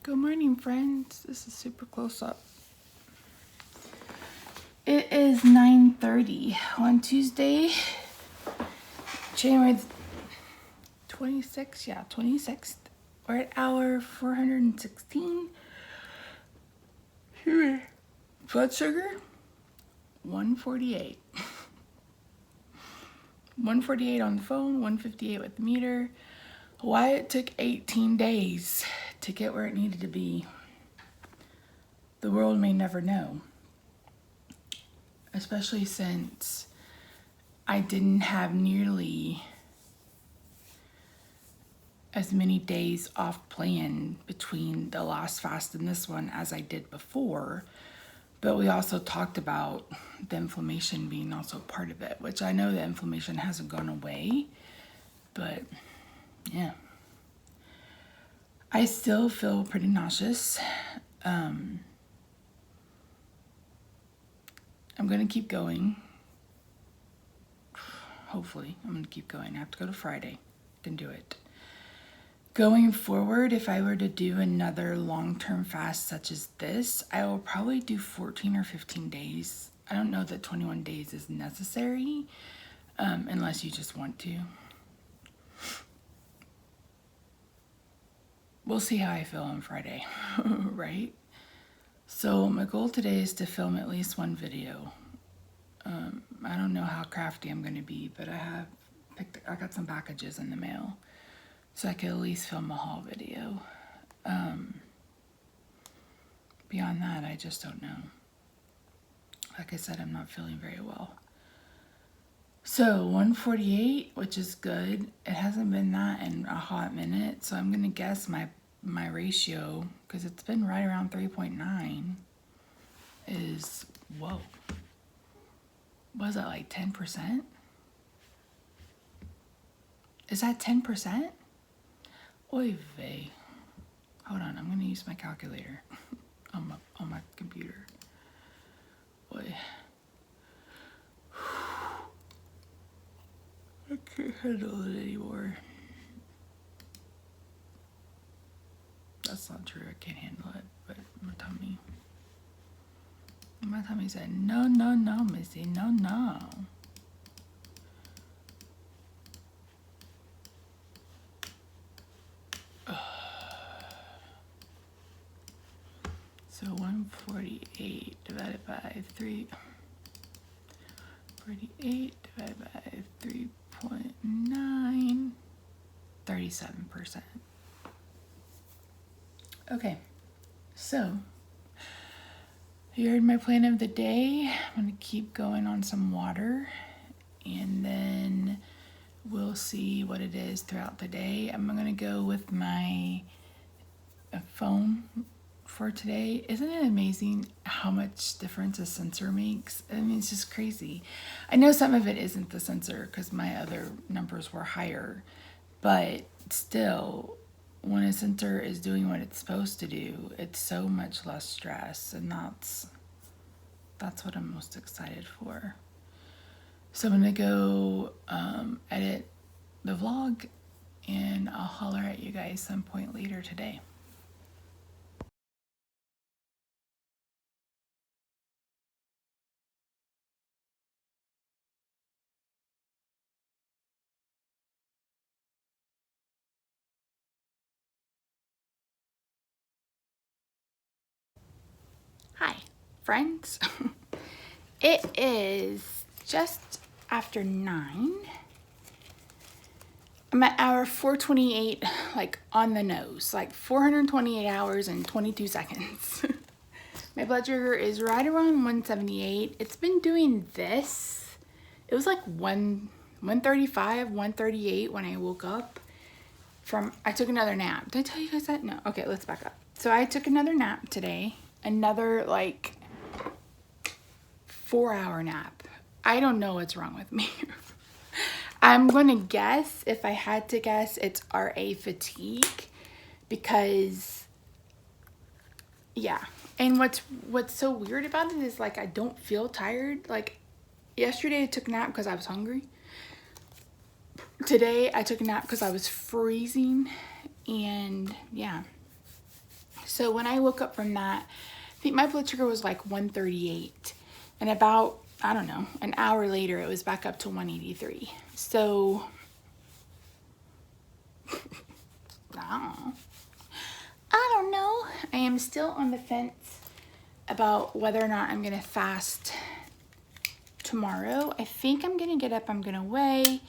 Good morning, friends. This is super close up. It is 9:30 on Tuesday, January 26th. Yeah, 26th. We're at hour 416. Blood sugar, 148. 148 on the phone, 158 with the meter. Why it took 18 days to get where it needed to be, the world may never know. Especially since I didn't have nearly as many days off plan between the last fast and this one as I did before. But we also talked about the inflammation being also part of it, which I know the inflammation hasn't gone away, but yeah. I still feel pretty nauseous. I'm gonna keep going. Hopefully, I'm gonna keep going. I have to go to Friday. Can do it. Going forward, if I were to do another long-term fast such as this, I will probably do 14 or 15 days. I don't know that 21 days is necessary, unless you just want to. We'll see how I feel on Friday, right? So my goal today is to film at least one video. I don't know how crafty I'm going to be, but I got some packages in the mail, so I could at least film a haul video. Beyond that, I just don't know. Like I said, I'm not feeling very well. So 148, which is good. It hasn't been that in a hot minute, so I'm going to guess my ratio, because it's been right around 3.9, is, whoa. Was that like 10%? Is that 10%? Oy vey. Hold on, I'm gonna use my calculator on my computer. Boy. I can't handle it anymore. That's not true, I can't handle it, but my tummy said, no, no, no, Missy, no, no. So 148 divided by 3. 48 divided by 3.9. 37%. Okay, so you heard my plan of the day. I'm gonna keep going on some water, and then we'll see what it is throughout the day. I'm gonna go with my phone for today. Isn't it amazing how much difference a sensor makes? I mean, it's just crazy. I know some of it isn't the sensor because my other numbers were higher, but still, when a sensor is doing what it's supposed to do, it's so much less stress, and that's what I'm most excited for. So I'm gonna go edit the vlog, and I'll holler at you guys some point later today. Hi, friends. It is just after 9. I'm at hour 428, like on the nose, like 428 hours and 22 seconds. My blood sugar is right around 178. It's been doing this. It was like 135, 138 when I woke up I took another nap. Did I tell you guys that? No. Okay, let's back up. So I took another nap today. Another like 4-hour nap. I don't know what's wrong with me. I'm gonna guess, if I had to guess, it's RA fatigue, because yeah. And what's so weird about it is, like, I don't feel tired. Like, yesterday I took a nap because I was hungry. Today I took a nap because I was freezing, and yeah. So when I woke up from that, I think my blood sugar was like 138. And about, I don't know, an hour later, it was back up to 183. So, I don't know. I am still on the fence about whether or not I'm going to fast tomorrow. I think I'm going to get up, I'm going to weigh,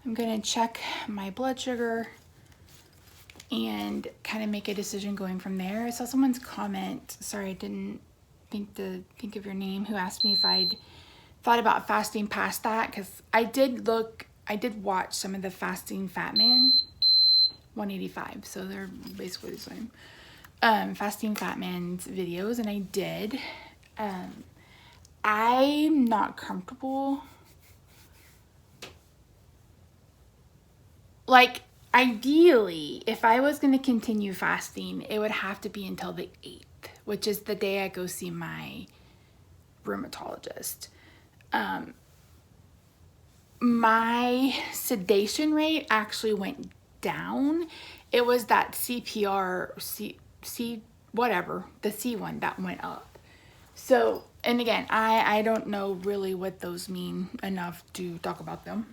I'm going to check my blood sugar and kind of make a decision going from there. I saw someone's comment, sorry, I didn't think of your name, who asked me if I'd thought about fasting past that, because I did watch some of the Fasting Fat Man, 185, so they're basically the same. Fasting Fat Man's videos, and I did. I'm not comfortable. Like, ideally, if I was going to continue fasting, it would have to be until the 8th, which is the day I go see my rheumatologist. My sedation rate actually went down. It was that CPR, whatever, the C one that went up. So, and again, I don't know really what those mean enough to talk about them.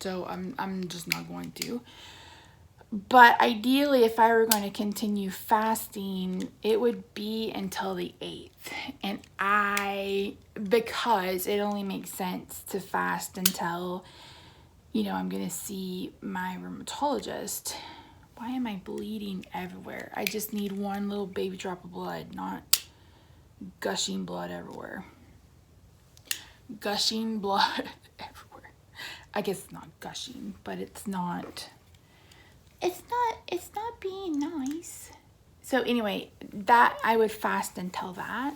So I'm just not going to. But ideally, if I were going to continue fasting, it would be until the 8th. And because it only makes sense to fast until, I'm going to see my rheumatologist. Why am I bleeding everywhere? I just need one little baby drop of blood, not gushing blood everywhere. Gushing blood everywhere. I guess it's not gushing, but it's not being nice. So anyway, that I would fast until that.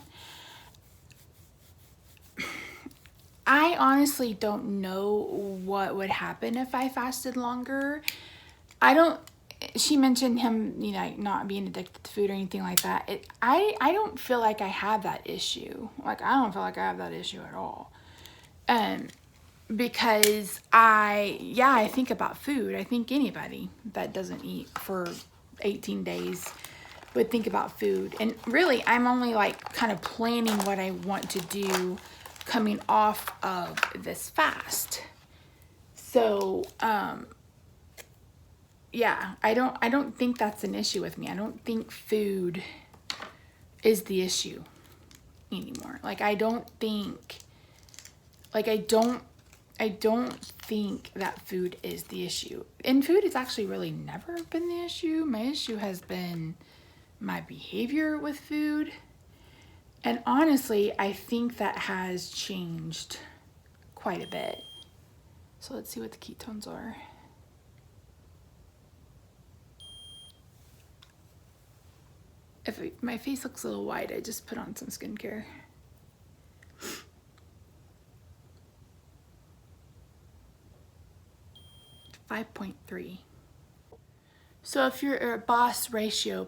I honestly don't know what would happen if I fasted longer. She mentioned him, not being addicted to food or anything like that. I don't feel like I have that issue. Like, I don't feel like I have that issue at all. Because I think about food. I think anybody that doesn't eat for 18 days would think about food. And really, I'm only like kind of planning what I want to do coming off of this fast. So, yeah, I don't think that's an issue with me. I don't think food is the issue anymore. I don't think that food is the issue. And food has actually really never been the issue. My issue has been my behavior with food. And honestly, I think that has changed quite a bit. So let's see what the ketones are. My face looks a little white, I just put on some skincare. .3. So if you're a boss ratio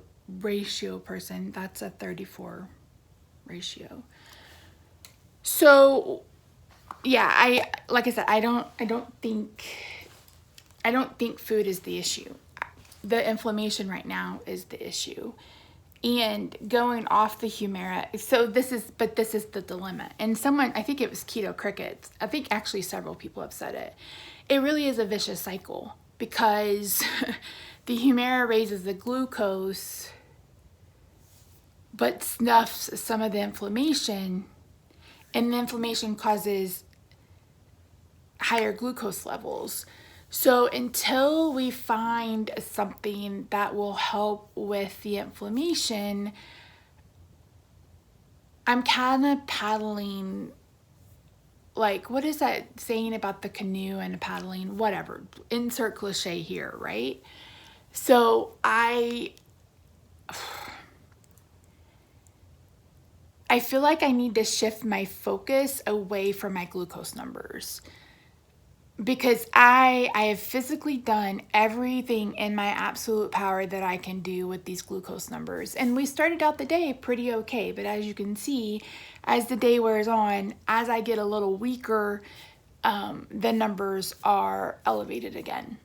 person, that's a 34 ratio. So yeah, like I said, I don't think food is the issue. The inflammation right now is the issue. And going off the Humira, so this is the dilemma. And someone, I think it was Keto Crickets, I think actually several people have said it. It really is a vicious cycle, because the Humira raises the glucose, but snuffs some of the inflammation, and the inflammation causes higher glucose levels. So until we find something that will help with the inflammation, I'm kind of paddling, like, what is that saying about the canoe and paddling? Whatever, insert cliche here, right? So I feel like I need to shift my focus away from my glucose numbers. Because I have physically done everything in my absolute power that I can do with these glucose numbers. And we started out the day pretty okay. But as you can see, as the day wears on, as I get a little weaker, the numbers are elevated again.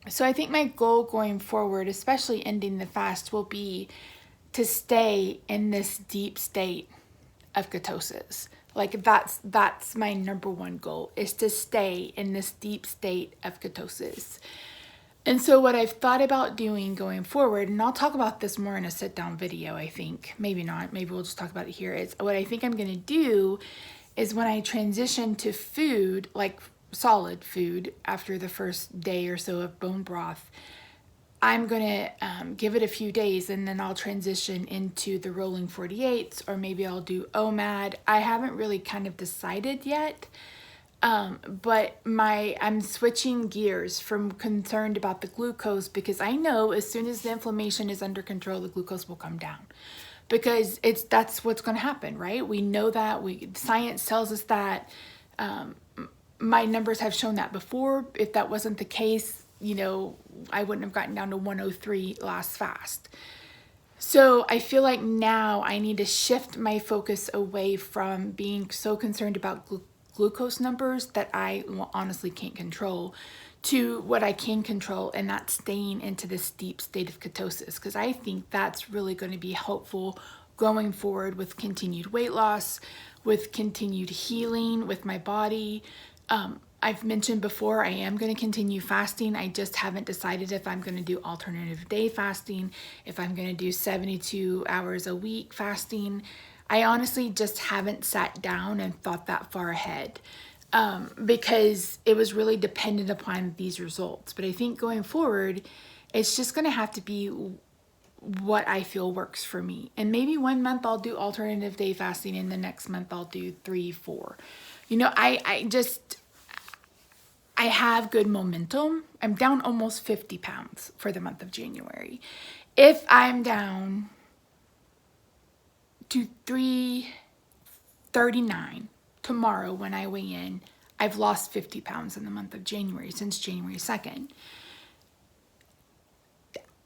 So I think my goal going forward, especially ending the fast, will be to stay in this deep state of ketosis. Like that's my number one goal, is to stay in this deep state of ketosis. And so what I've thought about doing going forward, and I'll talk about this more in a sit down video, I think, maybe not, maybe we'll just talk about it here, is what I think I'm going to do is when I transition to food, like solid food after the first day or so of bone broth, I'm going to give it a few days and then I'll transition into the rolling 48s, or maybe I'll do OMAD. I haven't really kind of decided yet. But I'm switching gears from concerned about the glucose, because I know as soon as the inflammation is under control, the glucose will come down, because that's what's going to happen, right? We know that, science tells us that. My numbers have shown that before. If that wasn't the case, I wouldn't have gotten down to 103 last fast. So I feel like now I need to shift my focus away from being so concerned about glucose numbers that I honestly can't control, to what I can control, and that's staying into this deep state of ketosis, because I think that's really going to be helpful going forward with continued weight loss, with continued healing with my body. I've mentioned before, I am going to continue fasting. I just haven't decided if I'm going to do alternative day fasting, if I'm going to do 72 hours a week fasting. I honestly just haven't sat down and thought that far ahead, because it was really dependent upon these results. But I think going forward, it's just going to have to be what I feel works for me. And maybe 1 month I'll do alternative day fasting, and the next month I'll do 3, 4. I have good momentum. I'm down almost 50 pounds for the month of January. If I'm down to 339 tomorrow when I weigh in, I've lost 50 pounds in the month of January, since January 2nd.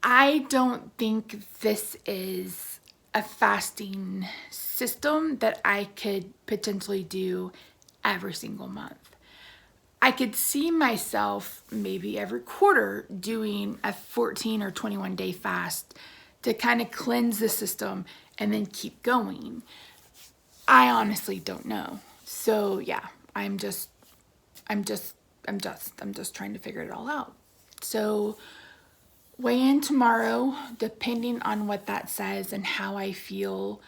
I don't think this is a fasting system that I could potentially do every single month. I could see myself maybe every quarter doing a 14 or 21 day fast to kind of cleanse the system and then keep going. I honestly don't know. So yeah, I'm just trying to figure it all out. So weigh in tomorrow, depending on what that says and how I feel.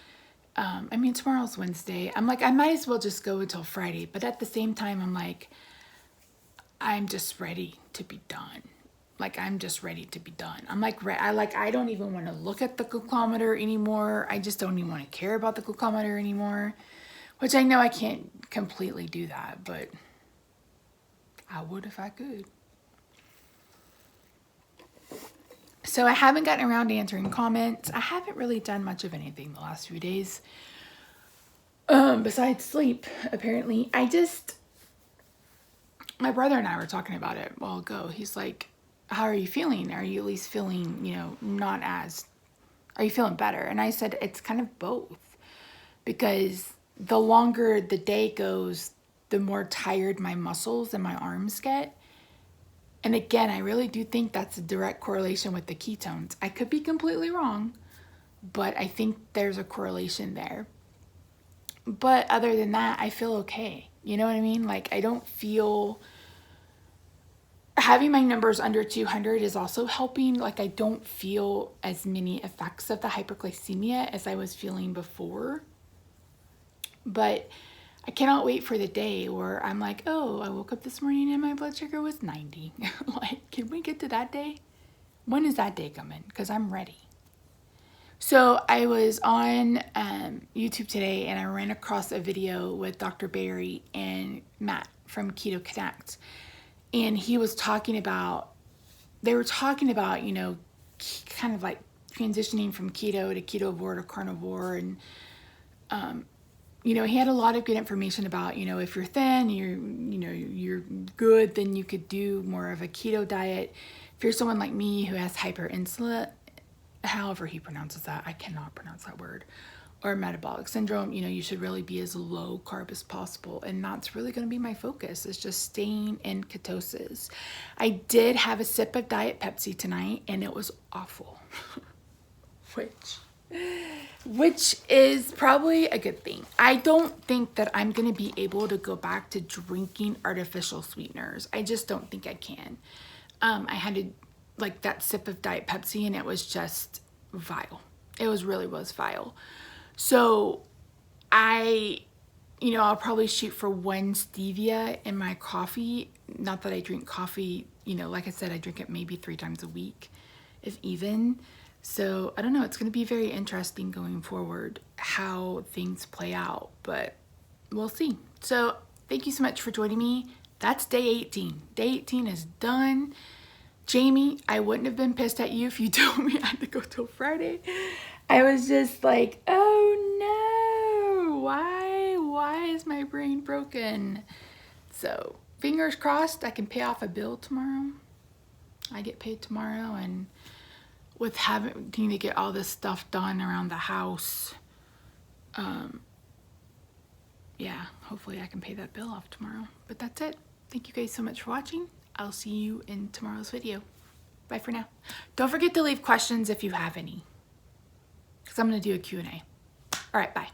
Tomorrow's Wednesday. I'm like, I might as well just go until Friday. But at the same time, I'm like, I'm just ready to be done. I'm just ready to be done. I'm like, I don't even want to look at the glucometer anymore. I just don't even want to care about the glucometer anymore, which I know I can't completely do that, but I would if I could. So I haven't gotten around to answering comments. I haven't really done much of anything the last few days, besides sleep, apparently. My brother and I were talking about it a while ago. He's like, how are you feeling? Are you at least feeling, are you feeling better? And I said, it's kind of both, because the longer the day goes, the more tired my muscles and my arms get. And again, I really do think that's a direct correlation with the ketones. I could be completely wrong, but I think there's a correlation there. But other than that, I feel okay. You know what I mean? I don't feel... Having my numbers under 200 is also helping. I don't feel as many effects of the hyperglycemia as I was feeling before. But I cannot wait for the day where I'm like, oh, I woke up this morning and my blood sugar was 90. Can we get to that day? When is that day coming? Because I'm ready. So I was on YouTube today and I ran across a video with Dr. Barry and Matt from Keto Connect. And he was talking about, kind of transitioning from keto to ketovore to carnivore. And, he had a lot of good information about, if you're thin, you're good, then you could do more of a keto diet. If you're someone like me who has hyperinsulin, however he pronounces that, I cannot pronounce that word. or metabolic syndrome, you know, you should really be as low carb as possible. And that's really going to be my focus, is just staying in ketosis. I did have a sip of Diet Pepsi tonight and it was awful, which is probably a good thing. I don't think that I'm going to be able to go back to drinking artificial sweeteners. I just don't think I can. I had like that sip of Diet Pepsi and it was just vile. It really was vile. So I'll probably shoot for 1 stevia in my coffee. Not that I drink coffee, like I said, I drink it maybe 3 times a week, if even. So I don't know, it's going to be very interesting going forward how things play out, but we'll see. So thank you so much for joining me. That's day 18. Day 18 is done. Jamie, I wouldn't have been pissed at you if you told me I had to go till Friday. I was just like, oh no, why is my brain broken? So fingers crossed I can pay off a bill tomorrow. I get paid tomorrow, and with having to get all this stuff done around the house, yeah, hopefully I can pay that bill off tomorrow. But that's it. Thank you guys so much for watching. I'll see you in tomorrow's video. Bye for now. Don't forget to leave questions if you have any, because I'm going to do a Q&A. All right, bye.